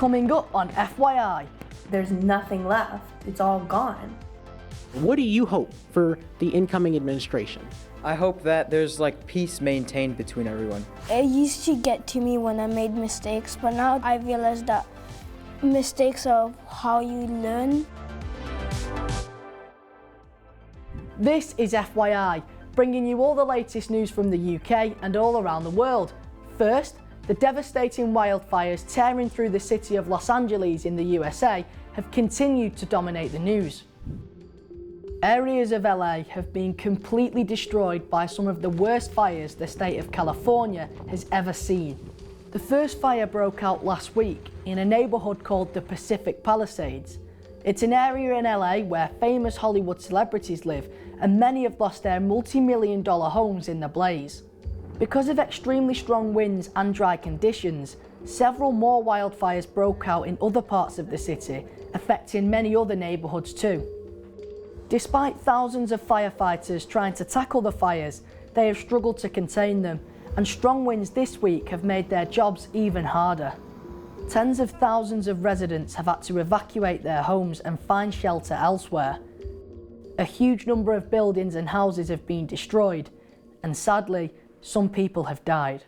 Coming up on FYI. There's nothing left. It's all gone. What do you hope for the incoming administration? I hope that there's peace maintained between everyone. It used to get to me when I made mistakes, but now I realize that mistakes are how you learn. This is FYI, bringing you all the latest news from the UK and all around the world. First, the devastating wildfires tearing through the city of Los Angeles in the USA have continued to dominate the news. Areas of LA have been completely destroyed by some of the worst fires the state of California has ever seen. The first fire broke out last week in a neighborhood called the Pacific Palisades. It's an area in LA where famous Hollywood celebrities live, and many have lost their multi-million-dollar homes in the blaze. Because of extremely strong winds and dry conditions, several more wildfires broke out in other parts of the city, affecting many other neighborhoods too. Despite thousands of firefighters trying to tackle the fires, they have struggled to contain them, and strong winds this week have made their jobs even harder. Tens of thousands of residents have had to evacuate their homes and find shelter elsewhere. A huge number of buildings and houses have been destroyed, and sadly, some people have died.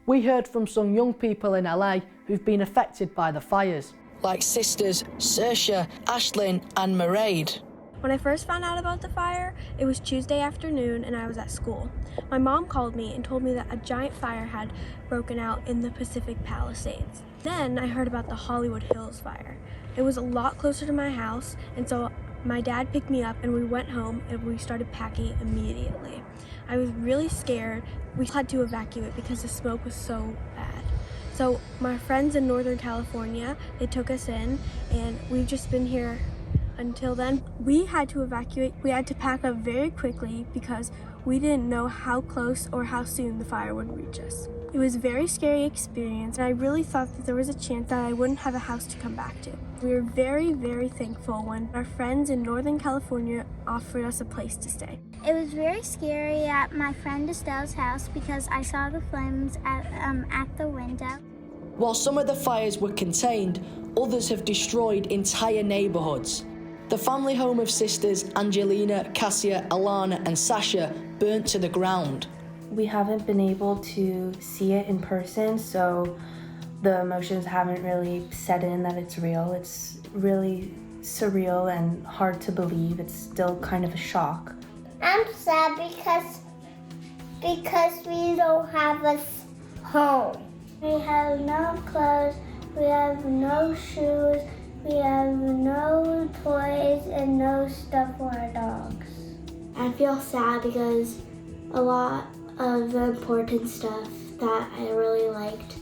We heard from some young people in LA who've been affected by the fires, like sisters Saoirse, Ashlyn and Mairead. When I first found out about the fire, it was Tuesday afternoon and I was at school. My mom called me and told me that a giant fire had broken out in the Pacific Palisades. Then I heard about the Hollywood Hills fire. It was a lot closer to my house, and so my dad picked me up and we went home and we started packing immediately. I was really scared. We had to evacuate because the smoke was so bad. So my friends in Northern California, they took us in, and we've just been here until then. We had to evacuate. We had to pack up very quickly because we didn't know how close or how soon the fire would reach us. It was a very scary experience, and I really thought that there was a chance that I wouldn't have a house to come back to. We were very, very thankful when our friends in Northern California offered us a place to stay. It was very scary at my friend Estelle's house because I saw the flames at the window. While some of the fires were contained, others have destroyed entire neighborhoods. The family home of sisters Angelina, Cassia, Alana and Sasha burnt to the ground. We haven't been able to see it in person, so the emotions haven't really set in that it's real. It's really surreal and hard to believe. It's still kind of a shock. I'm sad because we don't have a home. We have no clothes, we have no shoes, we have no toys and no stuff for our dogs. I feel sad because a lot of the important stuff that I really liked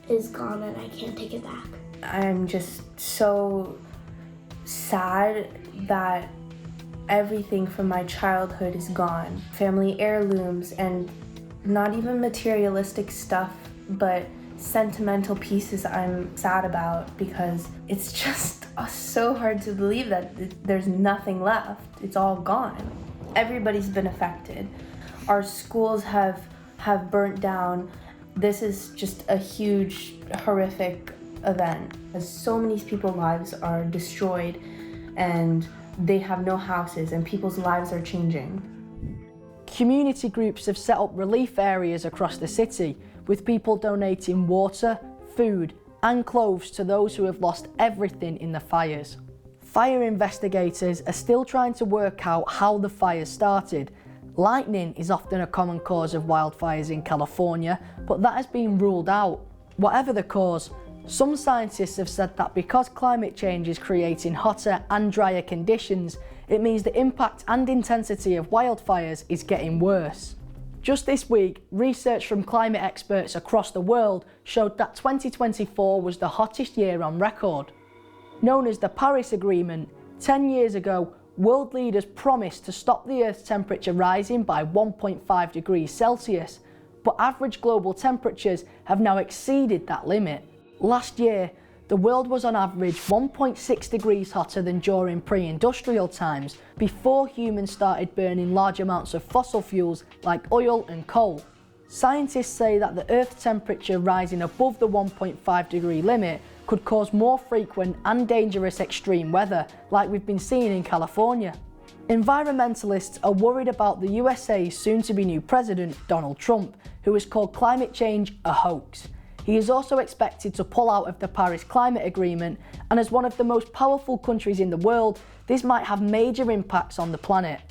is gone and I can't take it back. I'm just so sad that everything from my childhood is gone. Family heirlooms and not even materialistic stuff, but sentimental pieces I'm sad about because it's just so hard to believe that there's nothing left. It's all gone. Everybody's been affected. Our schools have burnt down. This is just a huge, horrific event. As so many people's lives are destroyed and they have no houses and people's lives are changing. Community groups have set up relief areas across the city, with people donating water, food and clothes to those who have lost everything in the fires. Fire investigators are still trying to work out how the fires started. Lightning is often a common cause of wildfires in California, but that has been ruled out. Whatever the cause, some scientists have said that because climate change is creating hotter and drier conditions, it means the impact and intensity of wildfires is getting worse. Just this week, research from climate experts across the world showed that 2024 was the hottest year on record. Known as the Paris Agreement, 10 years ago, world leaders promised to stop the Earth's temperature rising by 1.5 degrees Celsius, but average global temperatures have now exceeded that limit. Last year, the world was on average 1.6 degrees hotter than during pre-industrial times, before humans started burning large amounts of fossil fuels like oil and coal. Scientists say that the Earth's temperature rising above the 1.5 degree limit could cause more frequent and dangerous extreme weather like we've been seeing in California. Environmentalists are worried about the USA's soon-to-be new president, Donald Trump, who has called climate change a hoax. He is also expected to pull out of the Paris Climate Agreement, and as one of the most powerful countries in the world, this might have major impacts on the planet.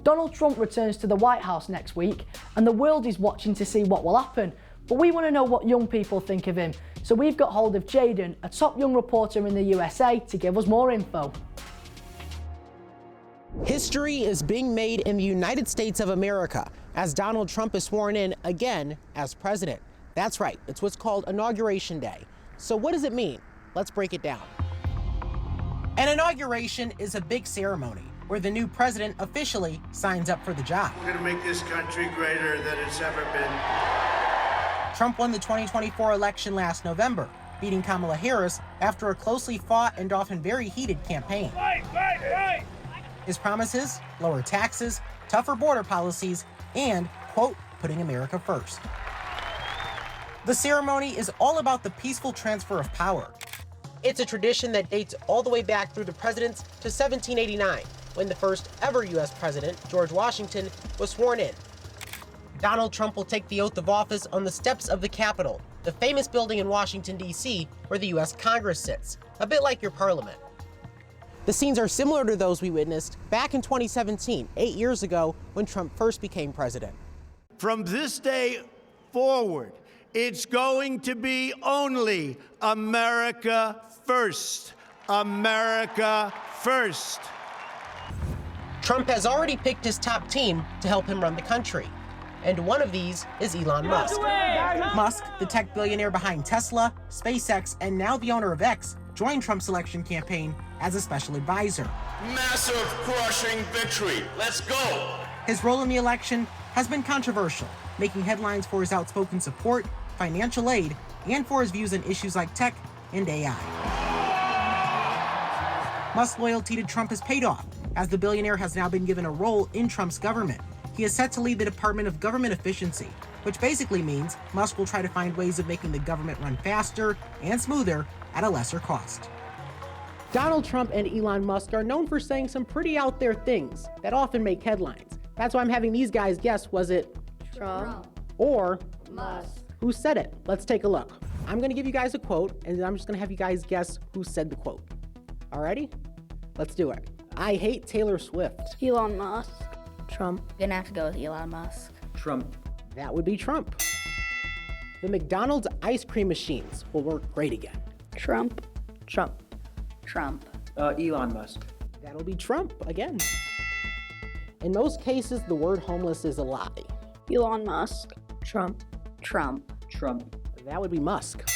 Donald Trump returns to the White House next week, and the world is watching to see what will happen, but we want to know what young people think of him, so we've got hold of Jaden, a top young reporter in the USA, to give us more info. History is being made in the United States of America as Donald Trump is sworn in again as president. That's right, it's what's called Inauguration Day. So what does it mean? Let's break it down. An inauguration is a big ceremony where the new president officially signs up for the job. We're going to make this country greater than it's ever been. Trump won the 2024 election last November, beating Kamala Harris after a closely fought and often very heated campaign. Fight! His promises, lower taxes, tougher border policies, and, quote, putting America first. The ceremony is all about the peaceful transfer of power. It's a tradition that dates all the way back through the presidents to 1789, when the first ever U.S. president, George Washington, was sworn in. Donald Trump will take the oath of office on the steps of the Capitol, the famous building in Washington, D.C., where the U.S. Congress sits, a bit like your parliament. The scenes are similar to those we witnessed back in 2017, 8 years ago, when Trump first became president. From this day forward, it's going to be only America first. America first. Trump has already picked his top team to help him run the country. And one of these is Elon Musk. Musk, the tech billionaire behind Tesla, SpaceX, and now the owner of X, joined Trump's election campaign as a special advisor. Massive crushing victory. Let's go. His role in the election has been controversial, making headlines for his outspoken support, financial aid, and for his views on issues like tech and AI. Musk's loyalty to Trump has paid off, as the billionaire has now been given a role in Trump's government. He is set to lead the Department of Government Efficiency, which basically means Musk will try to find ways of making the government run faster and smoother at a lesser cost. Donald Trump and Elon Musk are known for saying some pretty out there things that often make headlines. That's why I'm having these guys guess, was it Trump or Musk. Who said it? Let's take a look. I'm going to give you guys a quote, and then I'm just going to have you guys guess who said the quote. Alrighty? Let's do it. I hate Taylor Swift. Elon Musk. Trump. Gonna have to go with Elon Musk. Trump. That would be Trump. The McDonald's ice cream machines will work great again. Trump. Trump. Trump. Elon Musk. That'll be Trump again. In most cases, the word homeless is a lie. Elon Musk. Trump. Trump. Trump. That would be Musk.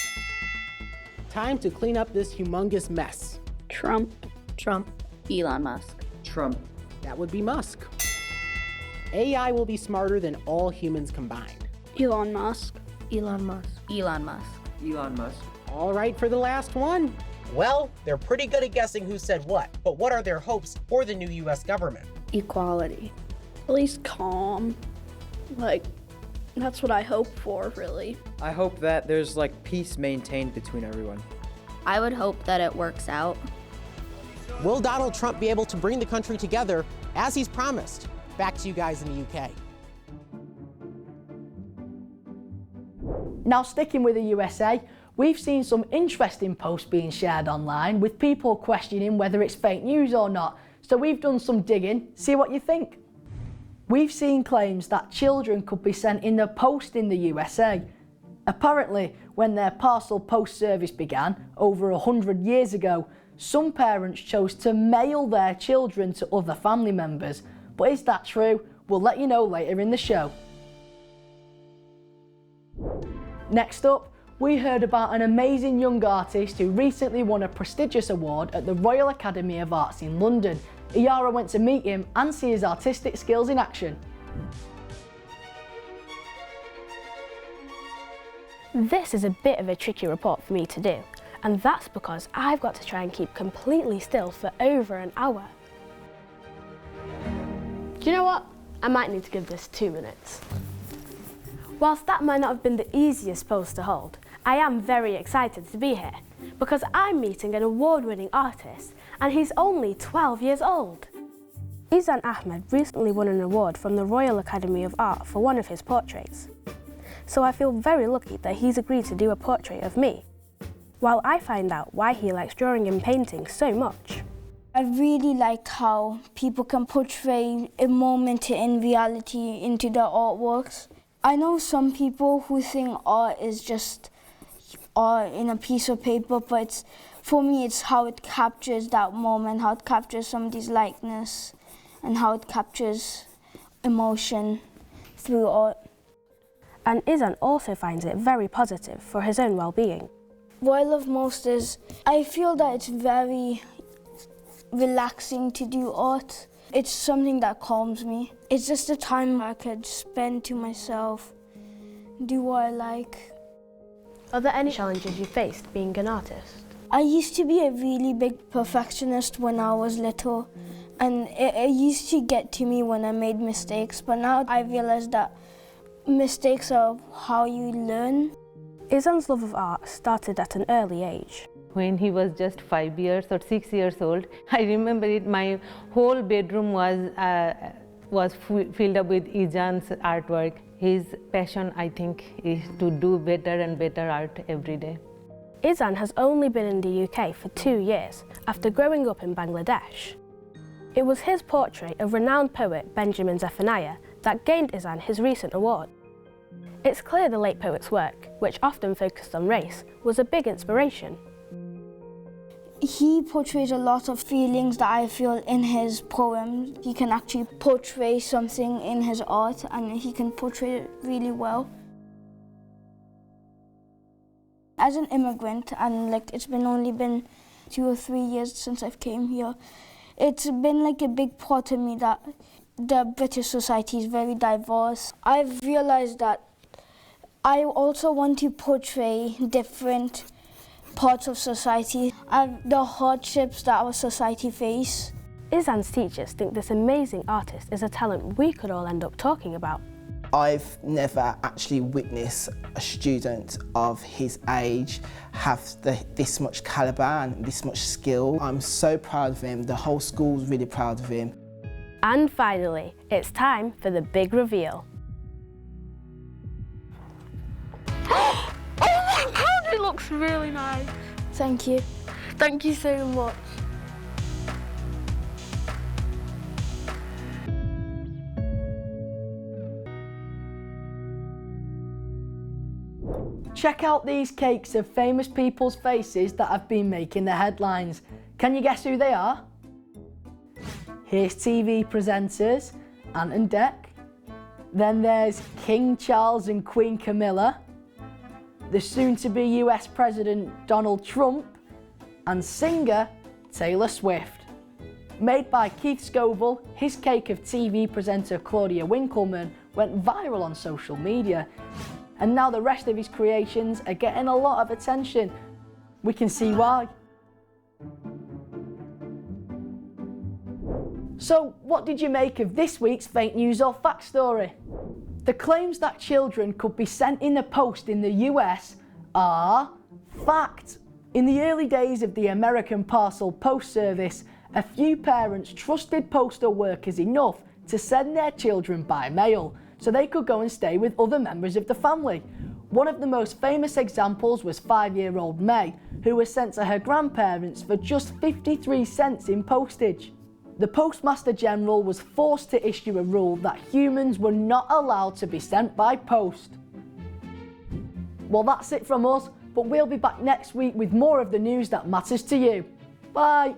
Time to clean up this humongous mess. Trump. Trump. Elon Musk. Trump. That would be Musk. AI will be smarter than all humans combined. Elon Musk. Elon Musk. Elon Musk. Elon Musk. All right for the last one. Well, they're pretty good at guessing who said what, but what are their hopes for the new US government? Equality. At least calm. That's what I hope for, really. I hope that there's peace maintained between everyone. I would hope that it works out. Will Donald Trump be able to bring the country together as he's promised? Back to you guys in the UK. Now sticking with the USA, we've seen some interesting posts being shared online with people questioning whether it's fake news or not. So we've done some digging, see what you think. We've seen claims that children could be sent in the post in the USA. Apparently, when their parcel post service began over 100 years ago, some parents chose to mail their children to other family members. But is that true? We'll let you know later in the show. Next up, we heard about an amazing young artist who recently won a prestigious award at the Royal Academy of Arts in London. Iara went to meet him and see his artistic skills in action. This is a bit of a tricky report for me to do, and that's because I've got to try and keep completely still for over an hour. Do you know what? I might need to give this 2 minutes. Whilst that might not have been the easiest post to hold, I am very excited to be here. because I'm meeting an award-winning artist and he's only 12 years old. Izan Ahmed recently won an award from the Royal Academy of Art for one of his portraits. So I feel very lucky that he's agreed to do a portrait of me, while I find out why he likes drawing and painting so much. I really liked how people can portray a moment in reality into their artworks. I know some people who think art is just art in a piece of paper, but for me it's how it captures that moment, how it captures somebody's likeness, and how it captures emotion through art. And Izan also finds it very positive for his own well-being. What I love most is I feel that it's very relaxing to do art. It's something that calms me. It's just a time I could spend to myself, do what I like. Are there any challenges you faced being an artist? I used to be a really big perfectionist when I was little, and it used to get to me when I made mistakes, but now I realize that mistakes are how you learn. Izan's love of art started at an early age. When he was just 5 years or 6 years old, I remember it. My whole bedroom was filled up with Izan's artwork. His passion, I think, is to do better and better art every day. Izan has only been in the UK for 2 years after growing up in Bangladesh. It was his portrait of renowned poet Benjamin Zephaniah that gained Izan his recent award. It's clear the late poet's work, which often focused on race, was a big inspiration. He portrays a lot of feelings that I feel in his poems. He can actually portray something in his art, and he can portray it really well. As an immigrant, and it's only been 2 or 3 years since I've came here, it's been a big part of me that the British society is very diverse. I've realized that I also want to portray different parts of society and the hardships that our society face. Izan's teachers think this amazing artist is a talent we could all end up talking about. I've never actually witnessed a student of his age have this much calibre and this much skill. I'm so proud of him. The whole school's really proud of him. And finally, it's time for the big reveal. Oh my God, it looks really nice. Thank you. Thank you so much. Check out these cakes of famous people's faces that have been making the headlines. Can you guess who they are? Here's TV presenters Ant and Dec. Then there's King Charles and Queen Camilla, the soon-to-be US President Donald Trump, and singer Taylor Swift. Made by Keith Scoville, his cake of TV presenter Claudia Winkleman went viral on social media, and now the rest of his creations are getting a lot of attention. We can see why. So, what did you make of this week's fake news or fact story? The claims that children could be sent in the post in the US are fact. In the early days of the American Parcel Post Service, a few parents trusted postal workers enough to send their children by mail so they could go and stay with other members of the family. One of the most famous examples was 5-year-old May, who was sent to her grandparents for just 53 cents in postage. The Postmaster General was forced to issue a rule that humans were not allowed to be sent by post. Well, that's it from us, but we'll be back next week with more of the news that matters to you. Bye!